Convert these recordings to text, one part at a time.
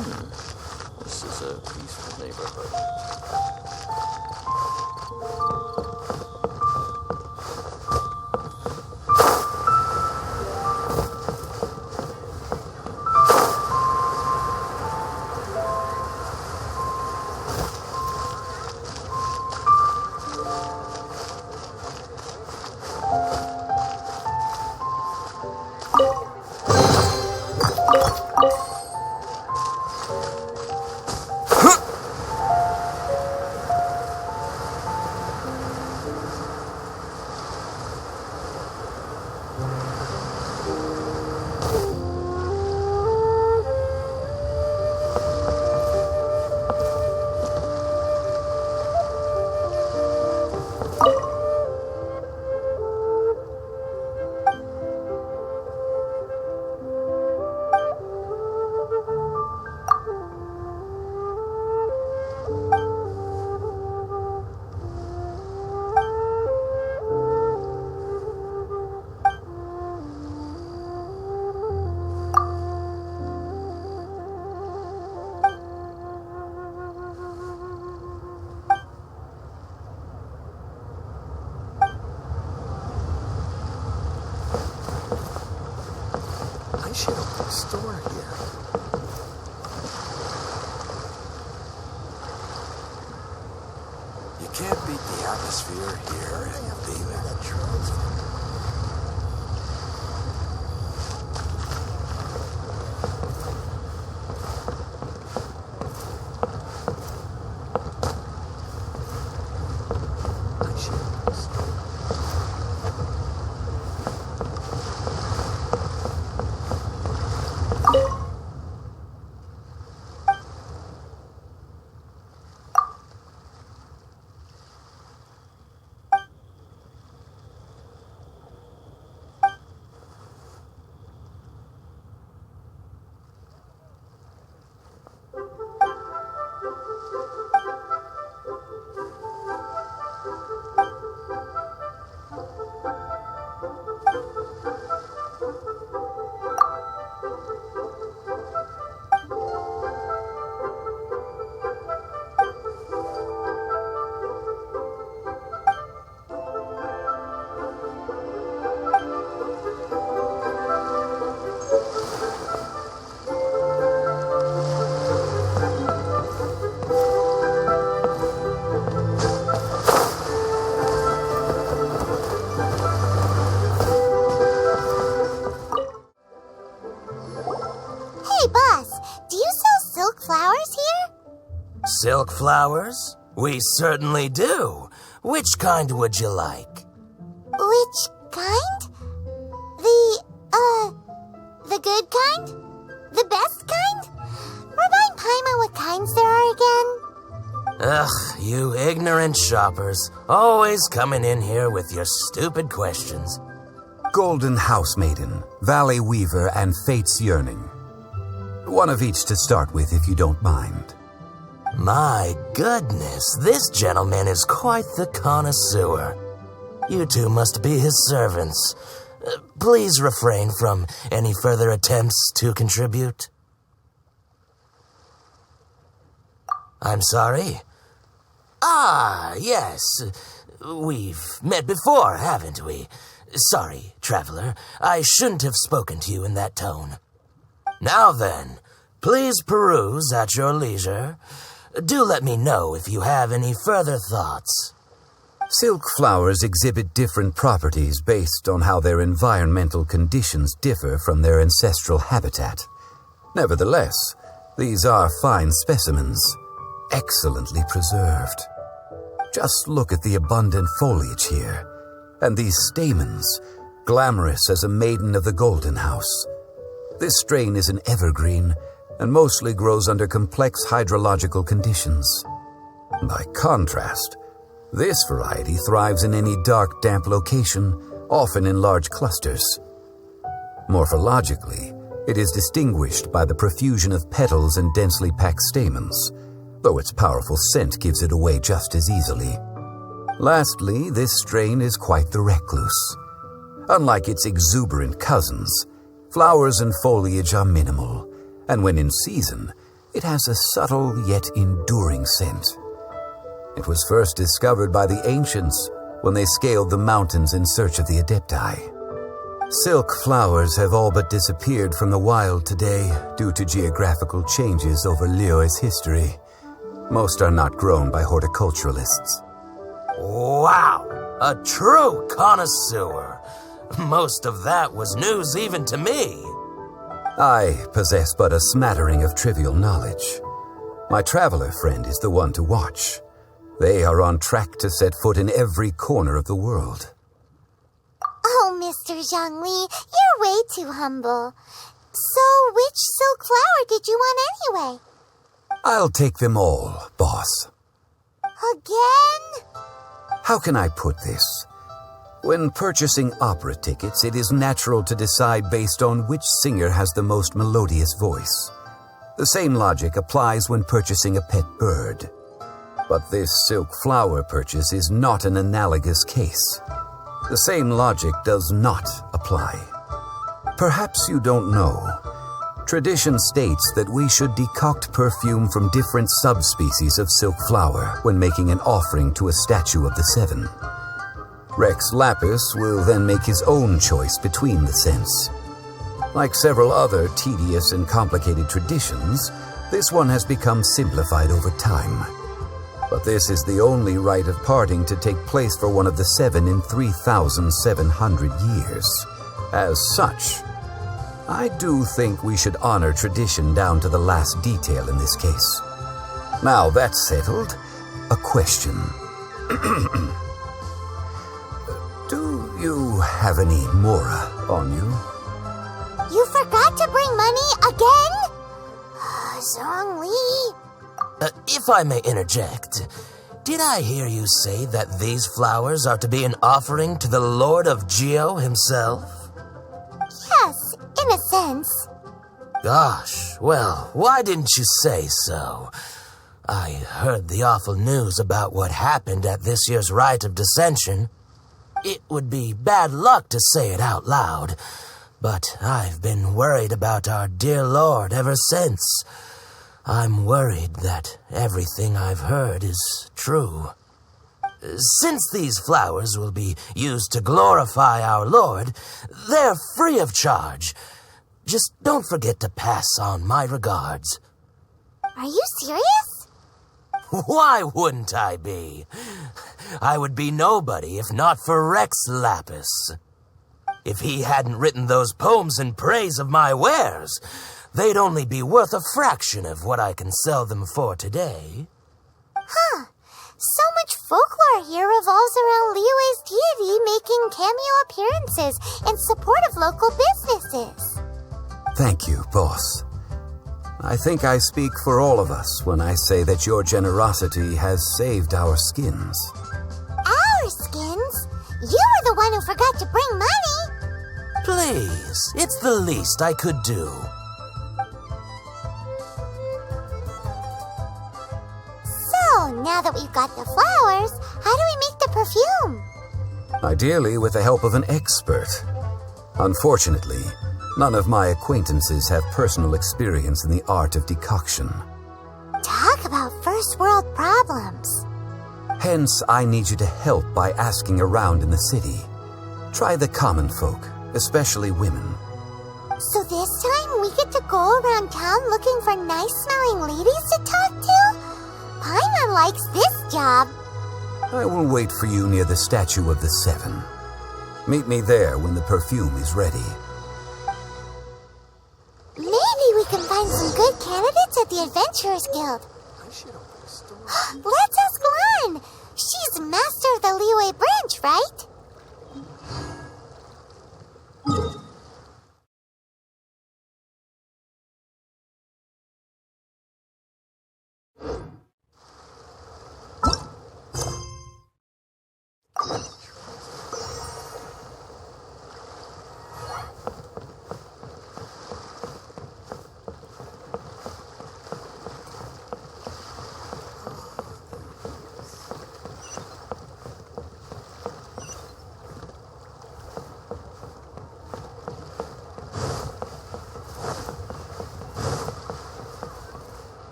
This is a peaceful neighborhood. I should open a store here. You can't beat the atmosphere here in Tiga. Silk flowers? We certainly do. Which kind would you like? Which kind? The good kind? The best kind? Remind Paimon what kinds there are again. Ugh, you ignorant shoppers. Always coming in here with your stupid questions. Golden Housemaiden, Valley Weaver, and Fate's Yearning. One of each to start with, if you don't mind. My goodness, this gentleman is quite the connoisseur. You two must be his servants. Please refrain from any further attempts to contribute. I'm sorry? Ah, yes. We've met before, haven't we? Sorry, traveler. I shouldn't have spoken to you in that tone. Now then, please peruse at your leisure. Do let me know if you have any further thoughts. Silk flowers exhibit different properties based on how their environmental conditions differ from their ancestral habitat. Nevertheless, these are fine specimens, excellently preserved. Just look at the abundant foliage here, and these stamens, glamorous as a maiden of the Golden House. This strain is an evergreen and mostly grows under complex hydrological conditions. By contrast, this variety thrives in any dark, damp location, often in large clusters. Morphologically, it is distinguished by the profusion of petals and densely packed stamens, though its powerful scent gives it away just as easily. Lastly, this strain is quite the recluse. Unlike its exuberant cousins, flowers and foliage are minimal, and when in season, It has a subtle yet enduring scent. It was first discovered by the ancients when they scaled the mountains in search of the Adepti. Silk flowers have all but disappeared from the wild today due to geographical changes over Liyue's history. Most are not grown by horticulturalists. Wow! A true connoisseur! Most of that was news even to me. I possess but a smattering of trivial knowledge. My traveler friend is the one to watch. They are on track to set foot in every corner of the world. Oh, Mr. Zhongli, you're way too humble. So, which silk flower did you want anyway? I'll take them all, boss. Again? How can I put this? When purchasing opera tickets, it is natural to decide based on which singer has the most melodious voice. The same logic applies when purchasing a pet bird. But this silk flower purchase is not an analogous case. The same logic does not apply. Perhaps you don't know. Tradition states that we should decoct perfume from different subspecies of silk flower when making an offering to a statue of the seven. Rex Lapis will then make his own choice between the scents. Like several other tedious and complicated traditions, this one has become simplified over time. But this is the only rite of parting to take place for one of the seven in 3,700 years. As such, I do think we should honor tradition down to the last detail in this case. Now that's settled, a question. Do you have any mora on you? You forgot to bring money again? Zhongli. If I may interject, did I hear you say that these flowers are to be an offering to the Lord of Geo himself? Yes, in a sense. Gosh, well, why didn't you say so? I heard the awful news about what happened at this year's Rite of Dissension. It would be bad luck to say it out loud, but I've been worried about our dear Lord ever since. I'm worried that everything I've heard is true. Since these flowers will be used to glorify our Lord, they're free of charge. Just don't forget to pass on my regards. Are you serious? Why wouldn't I be? I would be nobody if not for Rex Lapis. If he hadn't written those poems in praise of my wares, they'd only be worth a fraction of what I can sell them for today. Huh. So much folklore here revolves around Liyue's deity making cameo appearances in support of local businesses. Thank you, boss. I think I speak for all of us when I say that your generosity has saved our skins. Our skins? You were the one who forgot to bring money. Please, it's the least I could do. So, now that we've got the flowers, how do we make the perfume? Ideally with the help of an expert. Unfortunately, none of my acquaintances have personal experience in the art of decoction. Talk about first world problems. Hence, I need you to help by asking around in the city. Try the common folk, especially women. So this time we get to go around town looking for nice-smelling ladies to talk to? Paimon likes this job. I will wait for you near the statue of the seven. Meet me there when the perfume is ready. Maybe we can find some good candidates at the Adventurers Guild. Let's ask Lan. She's master of the Liyue branch, right?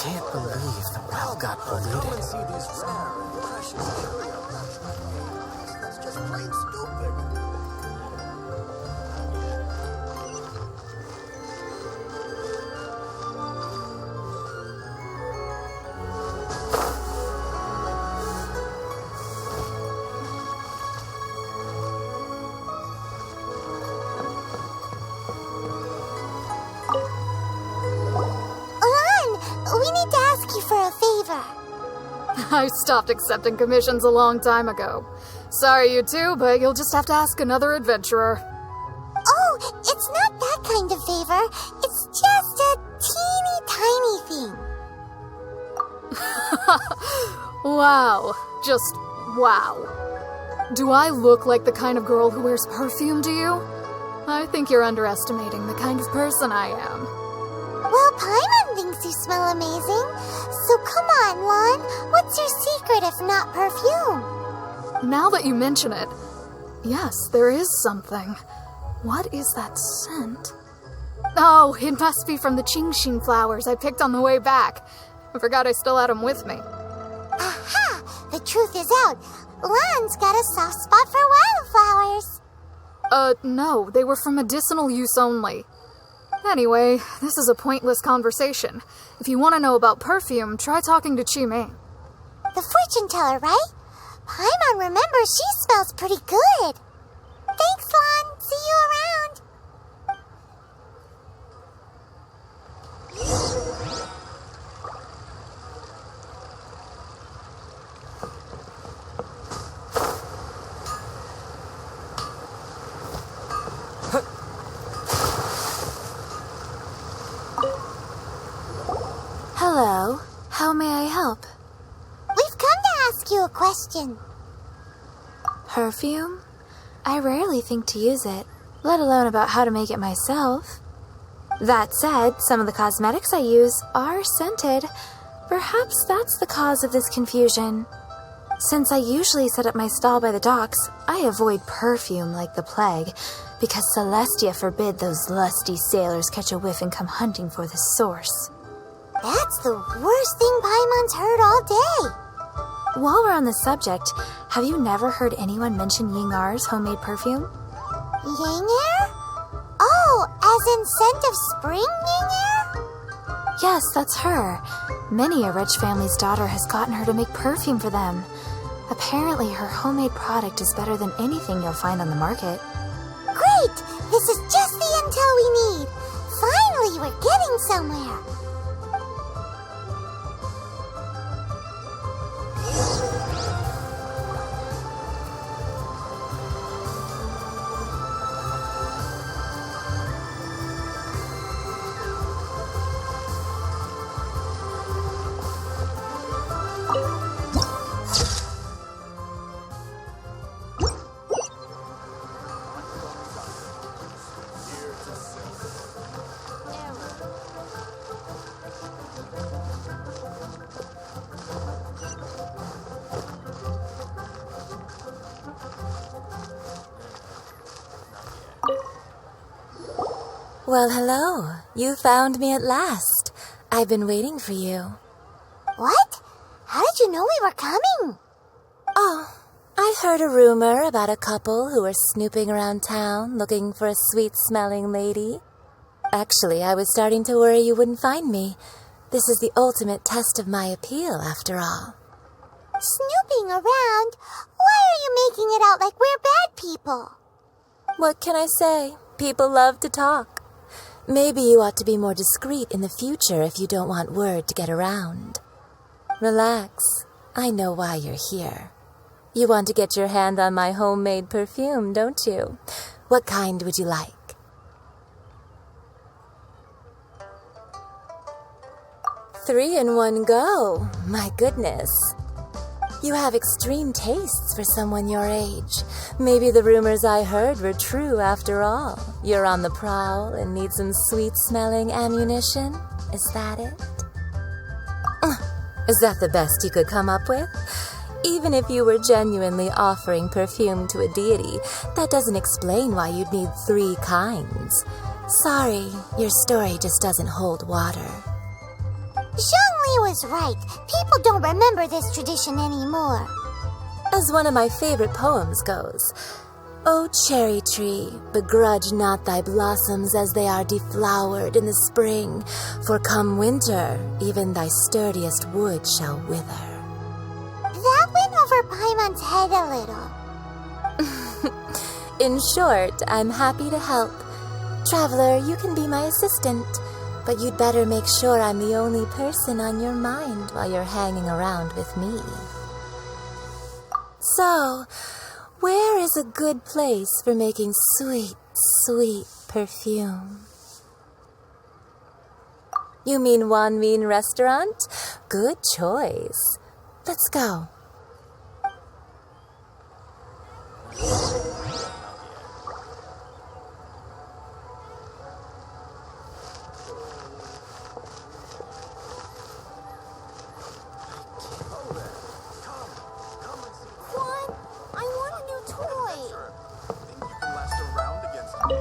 can't believe the well got polluted. See these rare and precious materials. That's just plain stupid. We need to ask you for a favor. I stopped accepting commissions a long time ago. Sorry, you two, but you'll just have to ask another adventurer. Oh, it's not that kind of favor. It's just a teeny tiny thing. Wow. Just wow. Do I look like the kind of girl who wears perfume to you? I think you're underestimating the kind of person I am. Well, Paimon thinks you smell amazing. So come on, Lon. What's your secret if not perfume? Now that you mention it, yes, there is something. What is that scent? Oh, it must be from the Qingxin flowers I picked on the way back. I forgot I still had them with me. Aha! The truth is out. Lon's got a soft spot for wildflowers. No, they were for medicinal use only. Anyway, this is a pointless conversation. If you want to know about perfume, try talking to Qimei. The fortune teller, right? Paimon remembers she smells pretty good. Thanks, Lon. See you around. Hello. How may I help? We've come to ask you a question. Perfume? I rarely think to use it, let alone about how to make it myself. That said, some of the cosmetics I use are scented. Perhaps that's the cause of this confusion. Since I usually set up my stall by the docks, I avoid perfume like the plague, because Celestia forbid those lusty sailors catch a whiff and come hunting for the source. That's the worst thing Paimon's heard all day. While we're on the subject, have you never heard anyone mention Yingar's homemade perfume? Yingar? Oh, as in scent of spring, Yingar? Yes, that's her. Many a rich family's daughter has gotten her to make perfume for them. Apparently, her homemade product is better than anything you'll find on the market. Great! This is just the intel we need. Finally, we're getting somewhere. Well, hello. You found me at last. I've been waiting for you. What? How did you know we were coming? Oh, I heard a rumor about a couple who were snooping around town looking for a sweet-smelling lady. Actually, I was starting to worry you wouldn't find me. This is the ultimate test of my appeal, after all. Snooping around? Why are you making it out like we're bad people? What can I say? People love to talk. Maybe you ought to be more discreet in the future if you don't want word to get around. Relax. I know why you're here. You want to get your hand on my homemade perfume, don't you? What kind would you like? Three in one go. My goodness. You have extreme tastes for someone your age. Maybe the rumors I heard were true after all. You're on the prowl and need some sweet-smelling ammunition? Is that it? Is that the best you could come up with? Even if you were genuinely offering perfume to a deity, that doesn't explain why you'd need 3 kinds. Sorry, your story just doesn't hold water. Zhongli Mommy was right. People don't remember this tradition anymore. As one of my favorite poems goes, "O cherry tree, begrudge not thy blossoms as they are deflowered in the spring, for come winter, even thy sturdiest wood shall wither." That went over Paimon's head a little. In short, I'm happy to help. Traveler, you can be my assistant, but you'd better make sure I'm the only person on your mind while you're hanging around with me. So, where is a good place for making sweet, sweet perfume? You mean Wanmin Restaurant? Good choice. Let's go. Juan, I want a new toy. Think you can last a round against me?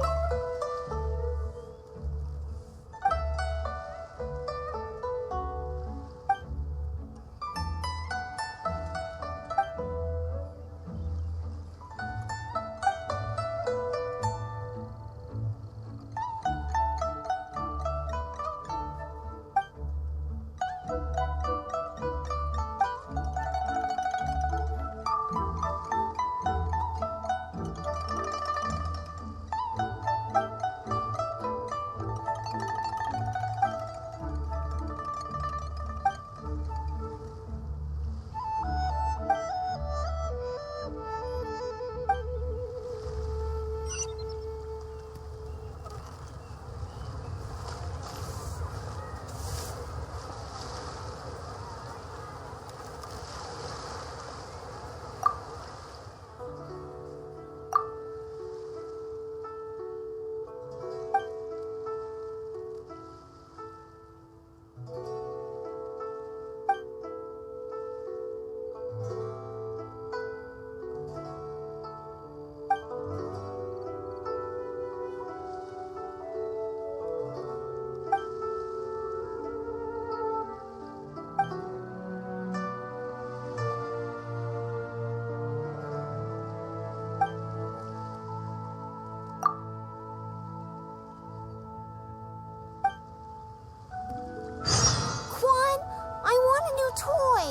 Juan, I want a new toy.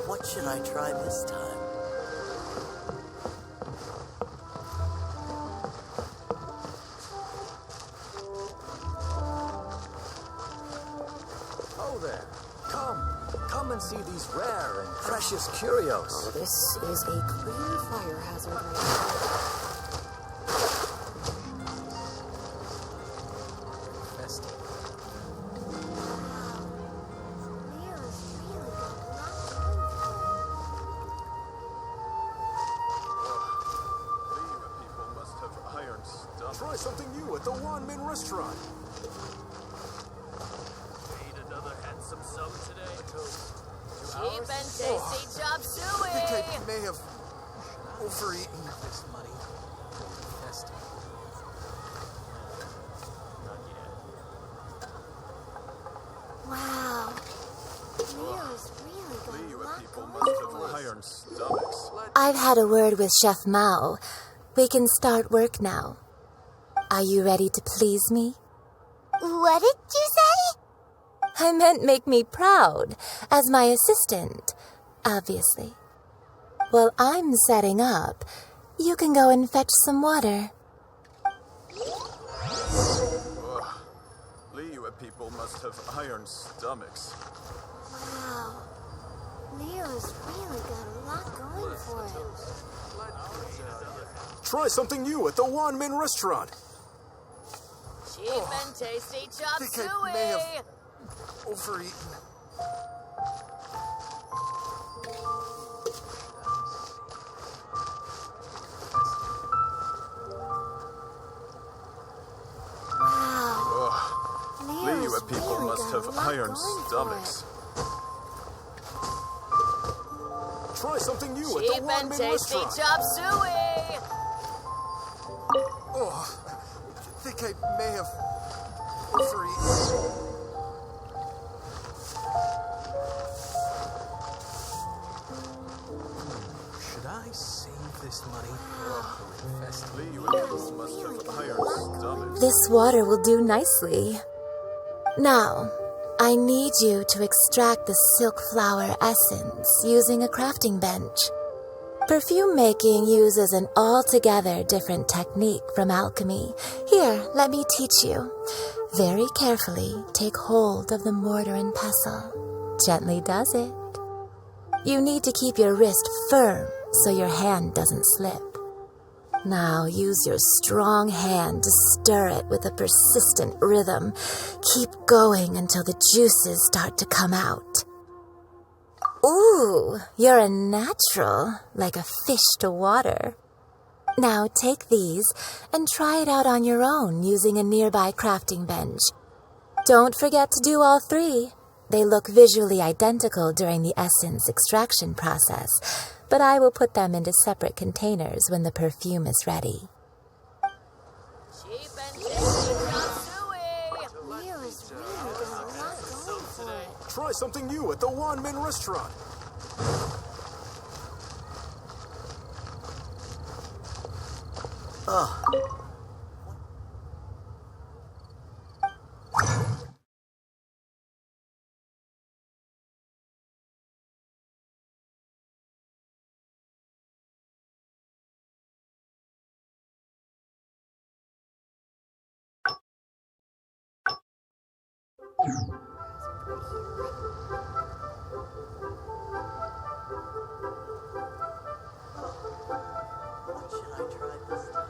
What should I try this time? Oh there. Come and see these rare and precious curios. Oh, this is a clear fire hazard right Festive. People must have iron stomachs. Try something new at the Wanmin Restaurant. Ate another handsome sum today. Cheap and tasty chop I suey. think I may have overeaten this money. Festive. Wow. Leo's really got a Liyue lot people going must for have us. iron stomachs. I've had a word with Chef Mao. We can start work now. Are you ready to please me? What did you say? I meant make me proud, as my assistant, obviously. While I'm setting up, you can go and fetch some water. Liyue people must have iron stomachs. Wow. Leo's really got a lot going for him. Try something new at the Wanmin Restaurant. Cheap and tasty chop I think suey. I may have overeaten. Wow. Leo's Liyue people really must got have a lot iron going for stomachs. him. Try something new at Cheap the and Wanmin tasty Restaurant. chop suey. Oh, I think I may have overeaten. Should I save this money? Leeways must have iron stomachs. This water will do nicely. Now, I need you to extract the silk flower essence using a crafting bench. Perfume making uses an altogether different technique from alchemy. Here, let me teach you. Very carefully, take hold of the mortar and pestle. Gently does it. You need to keep your wrist firm so your hand doesn't slip. Now use your strong hand to stir it with a persistent rhythm. Keep going until the juices start to come out. Ooh, you're a natural, like a fish to water. Now take these and try it out on your own using a nearby crafting bench. Don't forget to do all three. They look visually identical during the essence extraction process, but I will put them into separate containers when the perfume is ready. Cheap and tasty chop suey. Leo's really got a lot going for it. Try something new at the One Min restaurant. What should I try this time?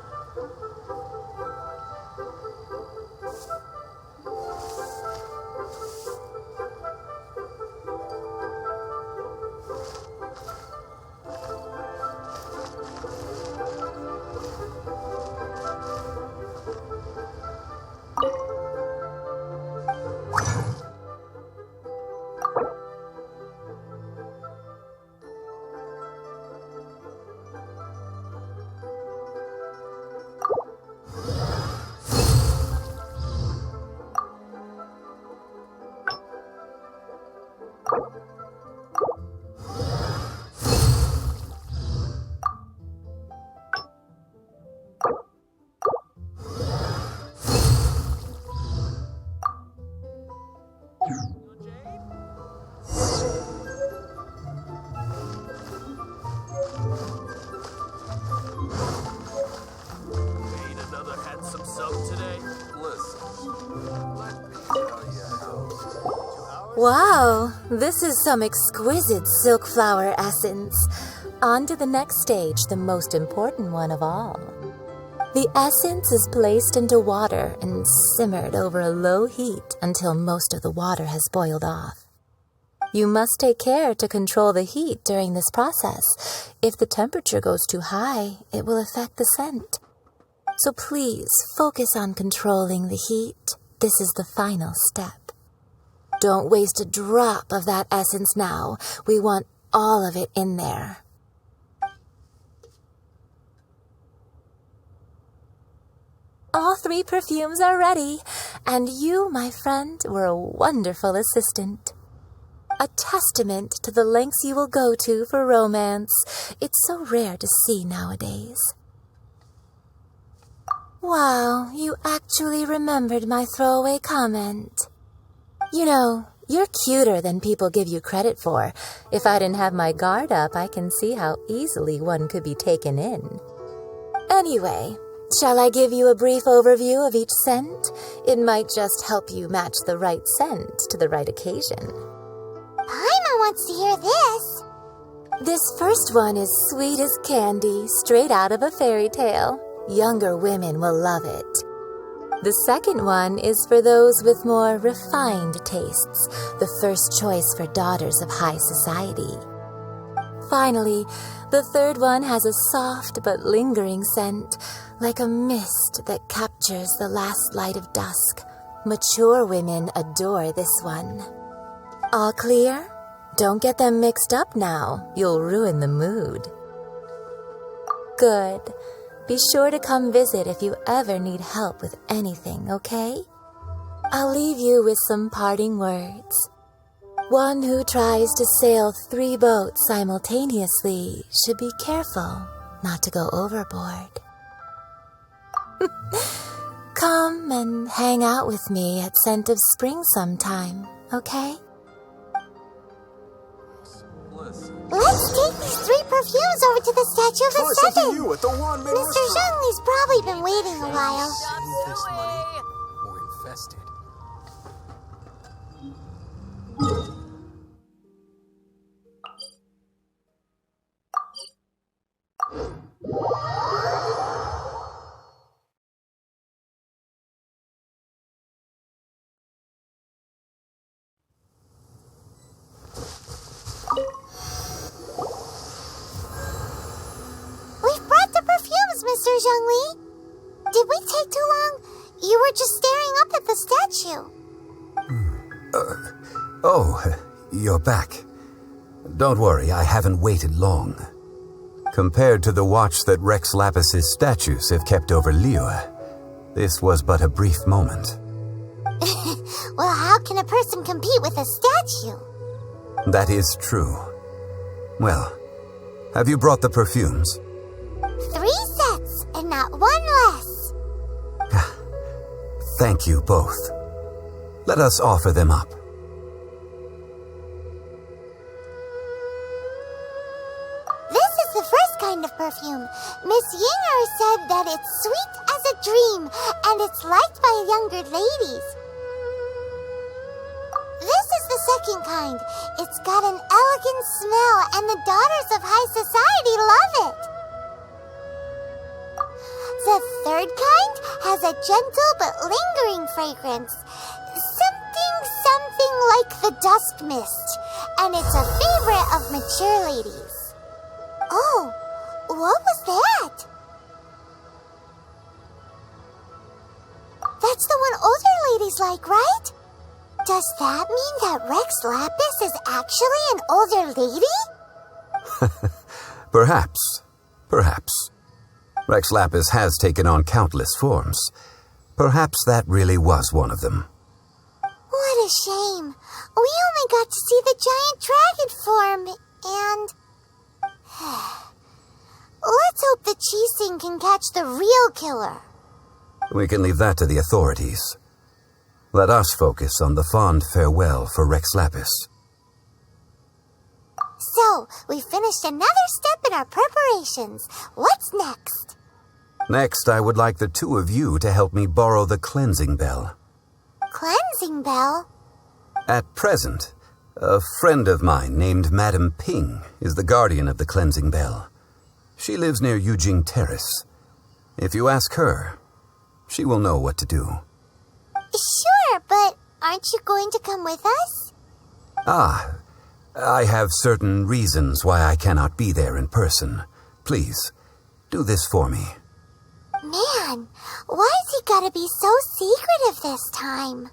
Made another handsome sub today. Listen, let me tell you how. Wow, this is some exquisite silk flower essence. On to the next stage, the most important one of all. The essence is placed into water and simmered over a low heat until most of the water has boiled off. You must take care to control the heat during this process. If the temperature goes too high, it will affect the scent. So please focus on controlling the heat. This is the final step. Don't waste a drop of that essence now. We want all of it in there. All three perfumes are ready, and you, my friend, were a wonderful assistant. A testament to the lengths you will go to for romance. It's so rare to see nowadays. Wow, you actually remembered my throwaway comment. You know, you're cuter than people give you credit for. If I didn't have my guard up, I can see how easily one could be taken in. Anyway, shall I give you a brief overview of each scent? It might just help you match the right scent to the right occasion. Paimon wants to hear this. This first one is sweet as candy, straight out of a fairy tale. Younger women will love it. The second one is for those with more refined tastes, the first choice for daughters of high society. Finally, the third one has a soft but lingering scent, like a mist that captures the last light of dusk. Mature women adore this one. All clear? Don't get them mixed up now. You'll ruin the mood. Good. Be sure to come visit if you ever need help with anything, okay? I'll leave you with some parting words. One who tries to sail 3 boats simultaneously should be careful not to go overboard. Come and hang out with me at Scent of Spring sometime, okay? Let's take these 3 perfumes over to the Statue of the Try something Seven. new at the Wanmei Mr. restaurant. Zhongli's probably been waiting a while. Save this money or invest it. We've brought the perfumes, Mr. Zhongli. Did we take too long? You were just staring up at the statue. Oh, you're back. Don't worry, I haven't waited long. Compared to the watch that Rex Lapis's statues have kept over Liyue, this was but a brief moment. Well, how can a person compete with a statue? That is true. Well, have you brought the perfumes? 3 sets, and not 1 less. Thank you both. Let us offer them up. This is the first kind of perfume. Miss Yinger said that it's sweet as a dream, and it's liked by younger ladies. This is the second kind. It's got an elegant smell, and the daughters of high society love it. The third kind has a gentle but lingering fragrance. Something like the dust mist, and it's a favorite of mature ladies. Oh, what was that? That's the one older ladies like, right? Does that mean that Rex Lapis is actually an older lady? Perhaps. Rex Lapis has taken on countless forms. Perhaps that really was one of them. What a shame. We only got to see the giant dragon form, and... Let's hope the Qixing can catch the real killer. We can leave that to the authorities. Let us focus on the fond farewell for Rex Lapis. So, we finished another step in our preparations. What's next? Next, I would like the 2 of you to help me borrow the cleansing bell. Cleansing bell? At present, a friend of mine named Madame Ping is the guardian of the cleansing bell. She lives near Yujing Terrace. If you ask her, she will know what to do. Sure, but aren't you going to come with us? I have certain reasons why I cannot be there in person. Please, do this for me. Man, why's he gotta be so secretive this time?